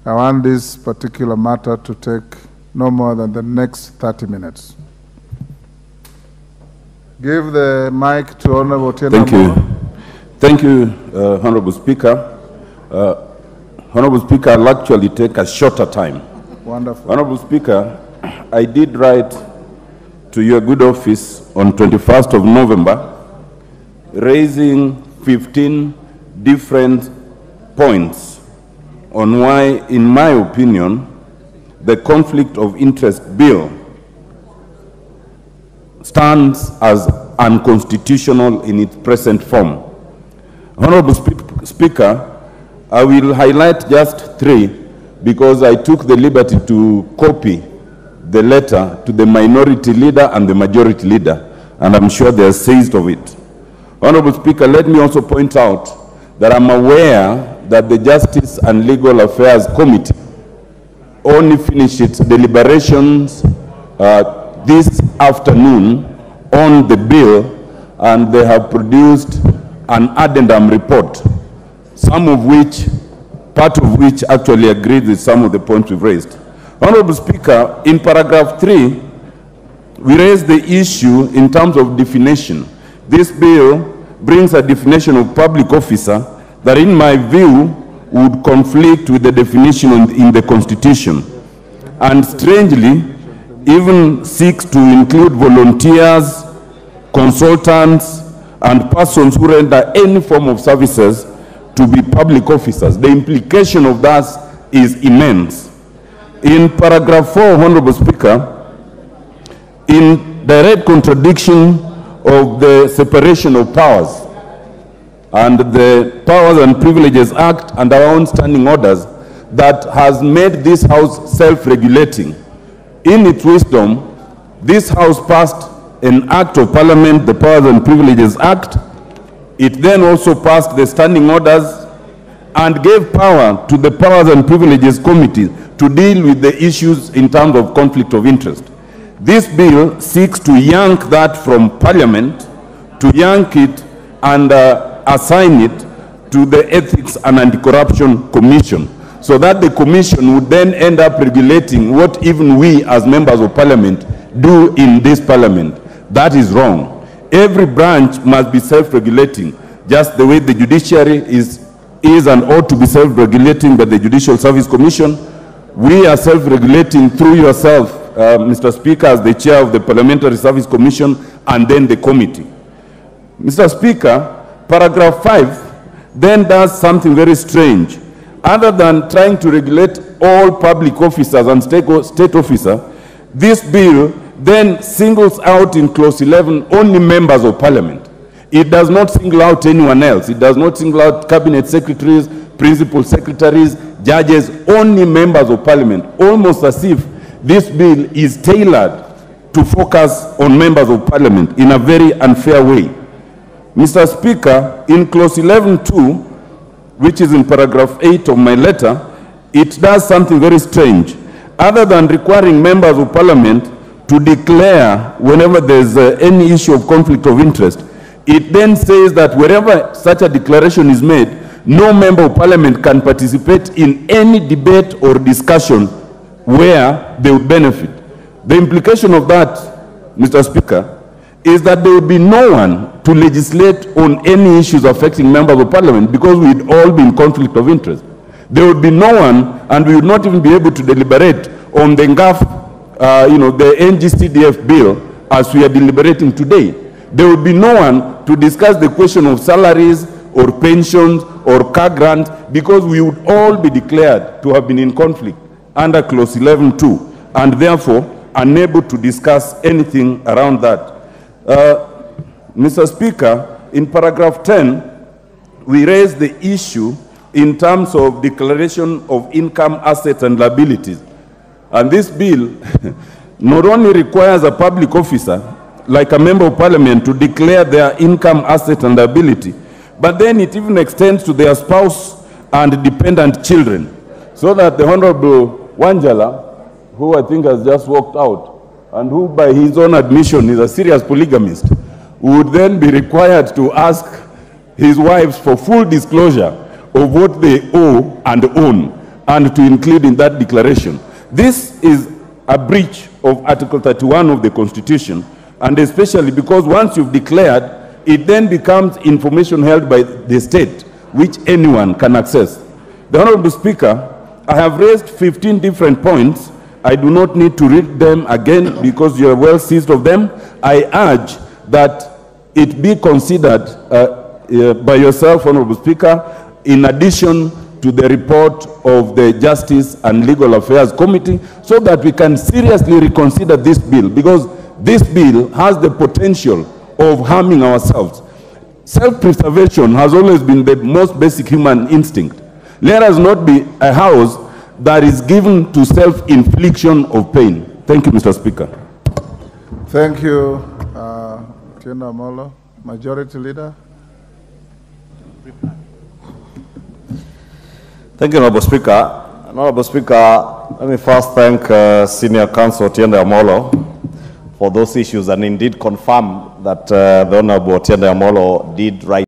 I want this particular matter to take no more than the next 30 minutes. Give the mic to Honorable Otiende. Thank you. Thank you, Honorable Speaker. Honorable Speaker, I'll actually take a shorter time. Wonderful. Honorable Speaker, I did write to your good office on 21st of November, raising 15 different points on why, in my opinion, the conflict of interest bill stands as unconstitutional in its present form. Honorable Speaker, I will highlight just 3 because I took the liberty to copy the letter to the minority leader and the majority leader, and I'm sure they are seized of it. Honorable Speaker, let me also point out that I'm aware that the Justice and Legal Affairs Committee only finished its deliberations this afternoon on the bill, and they have produced an addendum report, part of which actually agrees with some of the points we've raised. Honorable Speaker, in paragraph 3, we raised the issue in terms of definition. This bill brings a definition of public officer that, in my view, would conflict with the definition in the Constitution, and strangely, even seeks to include volunteers, consultants, and persons who render any form of services to be public officers. The implication of that is immense. In paragraph 4, Honorable Speaker, in direct contradiction of the separation of powers and the Powers and Privileges Act and our own standing orders that has made this House self-regulating, in its wisdom, this House passed an Act of Parliament, the Powers and Privileges Act. It then also passed the standing orders and gave power to the Powers and Privileges Committee to deal with the issues in terms of conflict of interest. This bill seeks to yank that from Parliament, to yank it and assign it to the Ethics and Anti-Corruption Commission, so that the Commission would then end up regulating what even we as members of Parliament do in this Parliament. That is wrong. Every branch must be self-regulating, just the way the judiciary is and ought to be self-regulating by the Judicial Service Commission. We are self-regulating through yourself, Mr. Speaker, as the chair of the Parliamentary Service Commission, and then the committee. Mr. Speaker, paragraph 5 then does something very strange. Other than trying to regulate all public officers and state officers, this bill then singles out in clause 11 only members of Parliament. It does not single out anyone else. It does not single out cabinet secretaries, principal secretaries, judges, only members of Parliament, almost as if this bill is tailored to focus on members of Parliament in a very unfair way. Mr. Speaker, in clause 11.2, which is in paragraph 8 of my letter, it does something very strange. Other than requiring members of Parliament to declare whenever there's any issue of conflict of interest, it then says that wherever such a declaration is made, no member of Parliament can participate in any debate or discussion where they would benefit. The implication of that, Mr. Speaker, is that there would be no one to legislate on any issues affecting members of Parliament because we'd all be in conflict of interest. There would be no one, and we would not even be able to deliberate on the the NGCDF bill as we are deliberating today. There would be no one to discuss the question of salaries or pensions or car grants because we would all be declared to have been in conflict under clause 11.2 and therefore unable to discuss anything around that. Mr. Speaker, in paragraph 10, we raised the issue in terms of declaration of income, assets, and liabilities. And this bill not only requires a public officer, like a member of Parliament, to declare their income, asset, and liability, but then it even extends to their spouse and dependent children, so that the Honorable Wanjala, who I think has just walked out, and who by his own admission is a serious polygamist, would then be required to ask his wives for full disclosure of what they owe and own. and to include in that declaration. This is a breach of Article 31 of the Constitution, and especially because once you've declared, it then becomes information held by the state, which anyone can access. The Honorable Speaker, I have raised 15 different points. I do not need to read them again because you are well seized of them. I urge that it be considered by yourself, Honorable Speaker, in addition to the report of the Justice and Legal Affairs Committee, so that we can seriously reconsider this bill, because this bill has the potential of harming ourselves. Self-preservation has always been the most basic human instinct. Let us not be a house that is given to self-infliction of pain. Thank you, Mr. Speaker. Thank you, Otiende Amolo. Majority Leader. Thank you, Honorable Speaker. Honorable Speaker, let me first thank Senior Counsel Otiende Amolo for those issues and indeed confirm that the Honorable Otiende Amolo did write